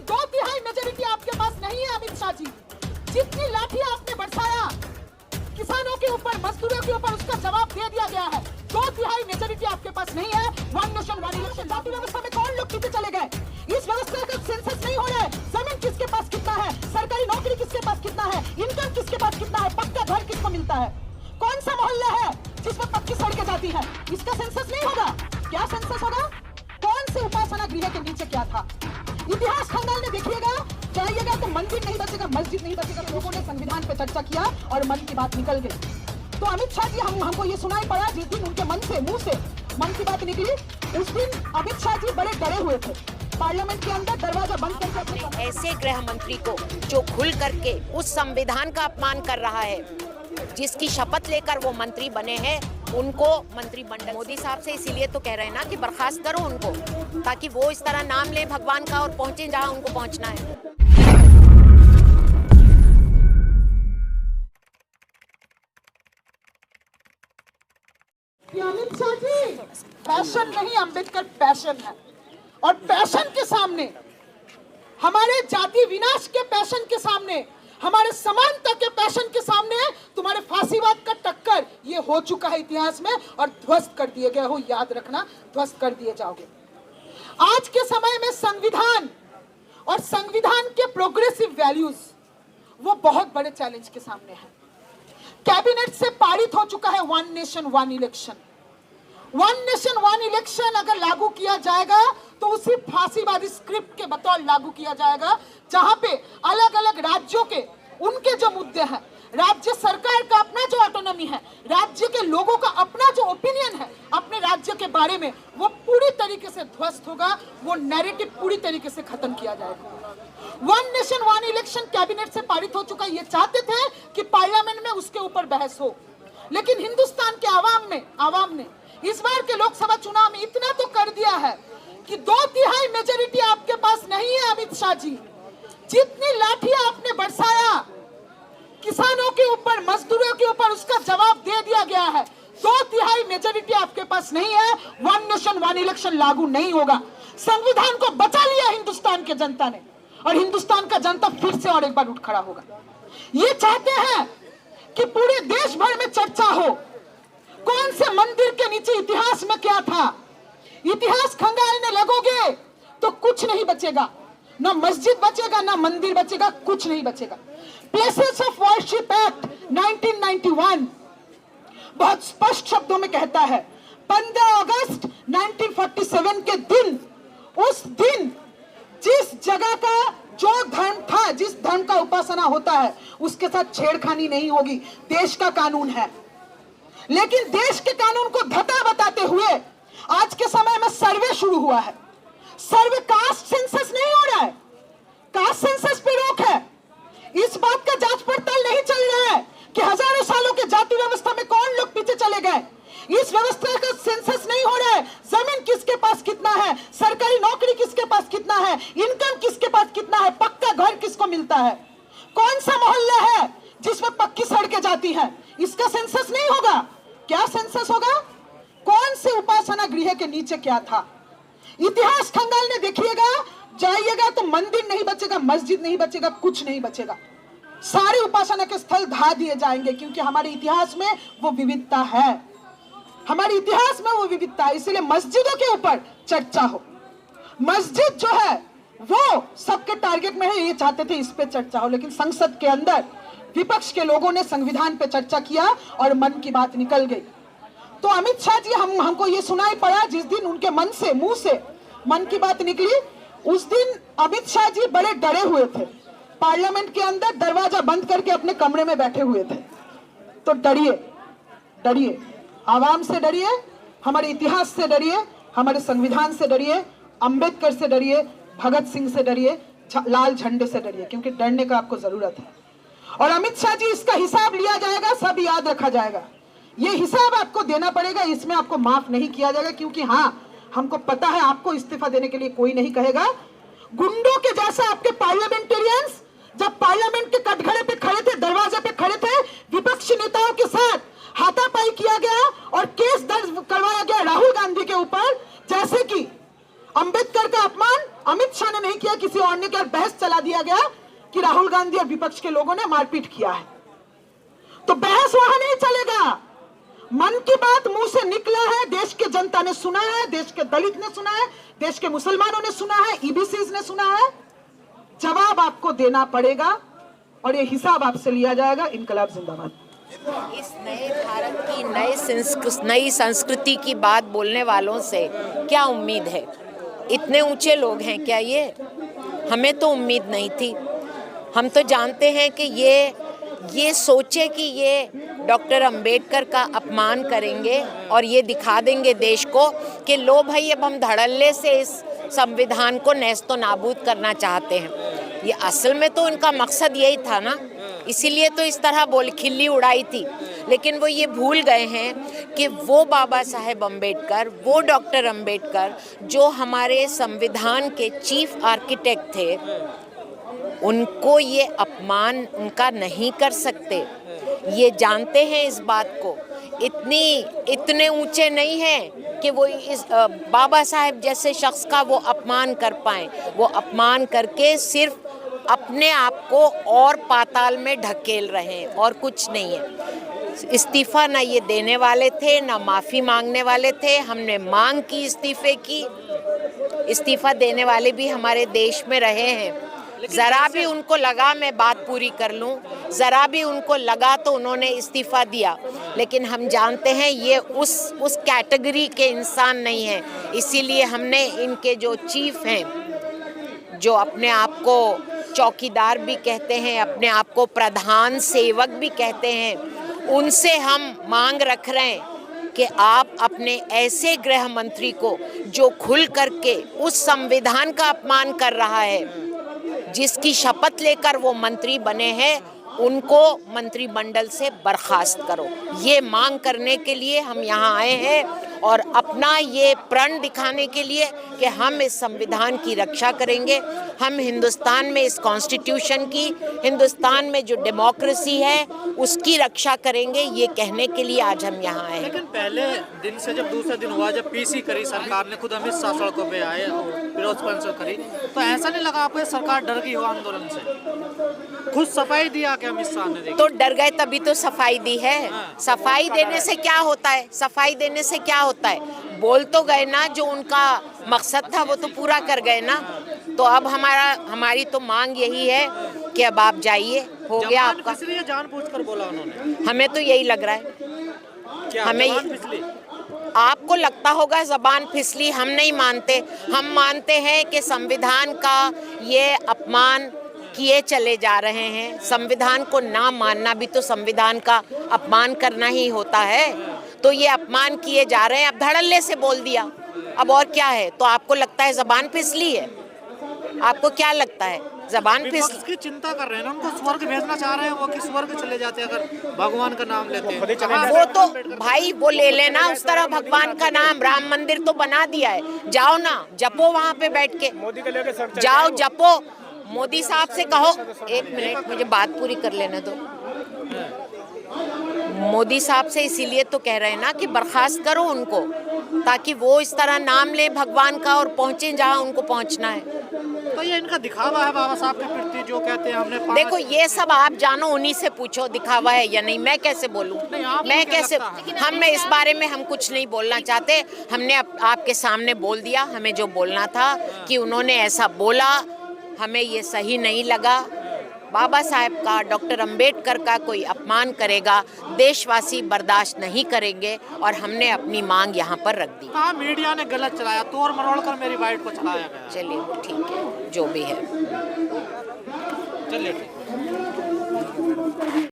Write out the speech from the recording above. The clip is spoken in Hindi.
2/3 मेजोरिटी आपके पास नहीं है अमित शाह जी। जितनी लाठी आपने बरसाया किसानों के ऊपर, मजदूरों के ऊपर, उसका जवाब दे दिया गया है। 2/3 मेजोरिटी आपके पास नहीं है। वन नेशन वन इलेक्शन जाति व्यवस्था में कौन लोग पीछे चले गए? इस व्यवस्था का सेंसस नहीं हो रहा है। जमीन किसके पास कितना है, सरकारी नौकरी किसके पास कितना है, इनकम किसके पास कितना है, पक्का घर किसको मिलता है, कौन सा मोहल्ला है जिसमें पक्की सड़कें जाती है, इसका सेंसस नहीं होगा। क्या सेंसस होगा? कौन से उपासना गृह के नीचे क्या था? इतिहास खंगालने देखिएगा, जाइएगा तो मंदिर नहीं बचेगा, मस्जिद नहीं बचेगा। लोगों ने संविधान पे चर्चा किया और मन की बात निकल गई। तो अमित शाह जी हमको ये सुनाई पड़ा जिस दिन उनके मन से, मुंह से मन की बात निकली, उस दिन अमित शाह जी बड़े डरे हुए थे। पार्लियामेंट के अंदर दरवाजा बंद करके ऐसे गृह मंत्री को जो खुल करके उस संविधान का अपमान कर रहा है, जिसकी शपथ लेकर वो मंत्री बने हैं, उनको मंत्रिमंडल, मोदी साहब से इसीलिए तो कह रहे हैं ना कि बर्खास्त करो उनको, ताकि वो इस तरह नाम ले भगवान का और पहुंचे जहां उनको पहुंचना है। अमित शाह जी पैशन नहीं, अंबेडकर पैशन है। और पैशन के सामने, हमारे जाति विनाश के पैशन के सामने, हमारे समानता के पैशन के सामने तुम्हारे फांसीवाद का टक्कर ये हो चुका है इतिहास में, और ध्वस्त कर दिए गए हो। याद रखना, ध्वस्त कर दिए जाओगे। आज के समय में संविधान और संविधान के प्रोग्रेसिव वैल्यूज वो बहुत बड़े चैलेंज के सामने है। कैबिनेट से पारित हो चुका है one nation one election. One nation one election अगर लागू किया जाएगा तो उसी फांसीवादी स्क्रिप्ट के बतौर लागू किया जाएगा, जहां पे अलग अलग राज्यों के उनके जो मुद्दे हैं, राज्य सरकार का अपना जो ऑटोनॉमी है, राज्य के लोगों का अपना जो ओपिनियन है अपने राज्य के बारे में, वो पूरी तरीके से ध्वस्त होगा। वो नैरेटिव पूरी तरीके से खत्म किया जाएगा। One nation one election cabinet से पारित हो चुका। ये चाहते थे कि पार्लियामेंट में उसके ऊपर बहस हो, लेकिन हिंदुस्तान के आवाम ने इस बार के लोकसभा चुनाव में इतना तो कर दिया है कि 2/3 मेजोरिटी आपके पास नहीं है अमित शाह जी। जितनी लाठी आपने बरसाया किसानों के ऊपर, मजदूरों के ऊपर, उसका जवाब दे दिया गया है। 2/3 मेजोरिटी आपके पास नहीं है। वन नेशन वन इलेक्शन लागू नहीं होगा। संविधान को बचा लिया हिंदुस्तान के जनता ने, और हिंदुस्तान का जनता फिर से और एक बार उठ खड़ा होगा। ये चाहते हैं कि पूरे देश भर में चर्चा हो, कौन से मंदिर के नीचे इतिहास में क्या था। इतिहास खंगालने लगोगे तो कुछ नहीं बचेगा, ना मस्जिद बचेगा, ना मंदिर बचेगा, कुछ नहीं बचेगा। प्लेसेस ऑफ वर्शिप एक्ट 1991 बहुत स्पष्ट शब्दों में कहता है, 15 अगस्त 1947 के दिन, उस दिन जिस जगह का जो धर्म था, जिस धर्म का उपासना होता है, उसके साथ छेड़खानी नहीं होगी। देश का कानून है। लेकिन देश के कानून को धता बताते हुए आज के समय में सर्वे शुरू हुआ है। सर्वे, कास्ट सेंसस नहीं हो रहा है, कास्ट सेंसस पे रोक है। इस बात का जांच पड़ताल नहीं चल रहा है कि हजारों सालों के जाति व्यवस्था में कौन लोग पीछे चले गए। इस व्यवस्था का सेंसस नहीं हो रहा है। जमीन किसके पास कितना है, सरकारी नौकरी किसके पास कितना है, इनकम किसके पास कितना है, पक्का घर किसको मिलता है, कौन सा मोहल्ला है जिसमें पक्की सड़कें जाती हैं, इसका सेंसस नहीं होगा। क्या सेंसस होगा? कौन से उपासना गृह के नीचे क्या था। इतिहास खंगालने देखिएगा, जाइएगा तो मंदिर नहीं बचेगा, मस्जिद नहीं बचेगा, कुछ नहीं बचेगा। सारे उपासना के स्थल ढा दिए जाएंगे, क्योंकि हमारे इतिहास में वो विविधता है। हमारे इतिहास में वो विविधता है, इसलिए मस्जिदों के ऊपर चर्चा हो। मस्जिद जो है वो सबके टारगेट में है, ये चाहते थे इस पे चर्चा हो, लेकिन संसद के अंदर विपक्ष के लोगों ने संविधान पे चर्चा किया और मन की बात निकल गई। तो अमित शाह जी हमको ये सुनाई पड़ा जिस दिन उनके मन से, मुंह से मन की बात निकली, उस दिन अमित शाह जी बड़े डरे हुए थे। पार्लियामेंट के अंदर दरवाजा बंद करके अपने कमरे में बैठे हुए थे। तो डरिए, डरिए, आवाम से डरिए, हमारे इतिहास से डरिए, हमारे संविधान से डरिए, अंबेडकर से डरिए, भगत सिंह से डरिए, लाल झंडे से डरिए, क्योंकि डरने का आपको जरूरत है। और अमित शाह जी, इसका हिसाब लिया जाएगा, सब याद रखा जाएगा। ये हिसाब आपको देना पड़ेगा, इसमें आपको माफ नहीं किया जाएगा, क्योंकि हाँ, हमको पता है आपको इस्तीफा देने के लिए कोई नहीं कहेगा। गुंडों के जैसा आपके पार्लियामेंटेरियंस जब पार्लियामेंट के कटघरे पे खड़े थे, दरवाजे पे खड़े थे, विपक्षी नेताओं के साथ हाथापाई किया गया और केस दर्ज करवाया गया राहुल गांधी के ऊपर, जैसे कि अंबेडकर का अपमान अमित शाह ने नहीं किया, किसी और ने किया। बहस चला दिया गया कि राहुल गांधी और विपक्ष के लोगों ने मारपीट किया है, तो बहस वहां नहीं चलेगा। मन की बात मुंह से निकला है, देश के जनता ने सुना है, देश के दलित ने सुना है, देश के मुसलमानों ने सुना है, ईबीसीज ने सुना है। जवाब आपको देना पड़ेगा और ये हिसाब आपसे लिया जाएगा। इनकलाब जिंदाबाद। इस नए भारत की नई संस्कृति की बात बोलने वालों से क्या उम्मीद है? इतने ऊंचे लोग हैं क्या ये? हमें तो उम्मीद नहीं थी। हम तो जानते हैं कि ये सोचे कि ये डॉक्टर अंबेडकर का अपमान करेंगे और ये दिखा देंगे देश को कि लो भाई अब हम धड़ल्ले से इस संविधान को नेस्तो नाबूद करना चाहते हैं। ये असल में तो उनका मकसद यही था ना, इसीलिए तो इस तरह खिल्ली उड़ाई थी। लेकिन वो ये भूल गए हैं कि वो बाबा साहेब अम्बेडकर, वो डॉक्टर अम्बेडकर जो हमारे संविधान के चीफ आर्किटेक्ट थे, उनको ये अपमान उनका नहीं कर सकते। ये जानते हैं इस बात को। इतने ऊंचे नहीं हैं कि वो इस बाबा साहेब जैसे शख्स का वो अपमान कर पाएं। वो अपमान करके सिर्फ अपने आप को और पाताल में ढकेल रहे हैं और कुछ नहीं है। इस्तीफा ना ये देने वाले थे, ना माफ़ी मांगने वाले थे। हमने मांग की इस्तीफे की। इस्तीफा देने वाले भी हमारे देश में रहे हैं। ज़रा भी उनको लगा मैं बात पूरी कर लूं, ज़रा भी उनको लगा तो उन्होंने इस्तीफ़ा दिया। लेकिन हम जानते हैं ये उस कैटेगरी के इंसान नहीं हैं। इसीलिए हमने इनके जो चीफ हैं, जो अपने आप को चौकीदार भी कहते हैं, अपने आप को प्रधान सेवक भी कहते हैं, उनसे हम मांग रख रहे हैं कि आप अपने ऐसे गृह मंत्री को जो खुल करके उस संविधान का अपमान कर रहा है, जिसकी शपथ लेकर वो मंत्री बने हैं, उनको मंत्रिमंडल से बर्खास्त करो। ये मांग करने के लिए हम यहाँ आए हैं और अपना ये प्रण दिखाने के लिए कि हम इस संविधान की रक्षा करेंगे। हम हिंदुस्तान में इस कॉन्स्टिट्यूशन की, हिंदुस्तान में जो डेमोक्रेसी है उसकी रक्षा करेंगे, ये कहने के लिए आज हम यहाँ आए हैं। लेकिन पहले दिन से जब दूसरे दिन हुआ, जब पीसी करी सरकार ने, खुद अमित शाह सड़कों पे आए और विरोध प्रदर्शन करी, तो ऐसा नहीं लगा आपको सरकार डर गई हो आंदोलन से? खुद सफाई दिया कि अमित शाह ने? तो डर गए तभी तो सफाई दी है। सफाई देने से क्या होता है? सफाई देने से क्या होता है? बोल तो गए ना, जो उनका मकसद था वो तो पूरा कर गए ना। तो अब हमारी तो मांग यही है कि अब आप जाइए, हो गया आपका। जानबूझकर बोला उन्होंने? हमें तो यही लग रहा है। क्या हमें आपको लगता होगा ज़बान फिसली, हम नहीं मानते। हम मानते हैं कि संविधान का ये अपमान किए चले जा रहे हैं। संविधान को ना मानना भी तो संविधान का अपमान करना ही होता है। तो ये अपमान किए जा रहे हैं। अब धड़ल्ले से बोल दिया, अब और क्या है? तो आपको लगता है ज़बान फिसली है? आपको क्या लगता है ज़बान फिसली? की चिंता कर रहे हैं ना, उनको स्वर्ग भेजना चाह रहे हैं वो, कि स्वर्ग चले जाते हैं अगर भगवान का नाम लेते हैं। वो तो भाई वो ले लेना उस तरह भगवान का नाम। राम मंदिर तो बना दिया है, जाओ ना जपो वहाँ पे बैठ के, जाओ जपो। मोदी साहब से कहो, एक मिनट मुझे बात पूरी कर लेने दो। मोदी साहब से इसीलिए तो कह रहे हैं ना कि बर्खास्त करो उनको, ताकि वो इस तरह नाम ले भगवान का और पहुंचे जहां उनको पहुंचना है। तो ये इनका दिखावा है बाबा साहब के प्रति, जो कहते हैं हमने। देखो ये सब आप जानो, उन्हीं से पूछो दिखावा है या नहीं। मैं कैसे बोलूं? मैं कैसे? हमने इस बारे में हम कुछ नहीं बोलना चाहते। हमने आपके सामने बोल दिया हमें जो बोलना था, कि उन्होंने ऐसा बोला, हमें ये सही नहीं लगा। बाबा साहेब का, डॉक्टर अंबेडकर का कोई अपमान करेगा, देशवासी बर्दाश्त नहीं करेंगे और हमने अपनी मांग यहाँ पर रख दी। कहा मीडिया ने गलत चलाया, तोड़ मरोड़ कर मेरी बाइट को चलाया गया। चलिए ठीक है, जो भी है। चलिए ठीक।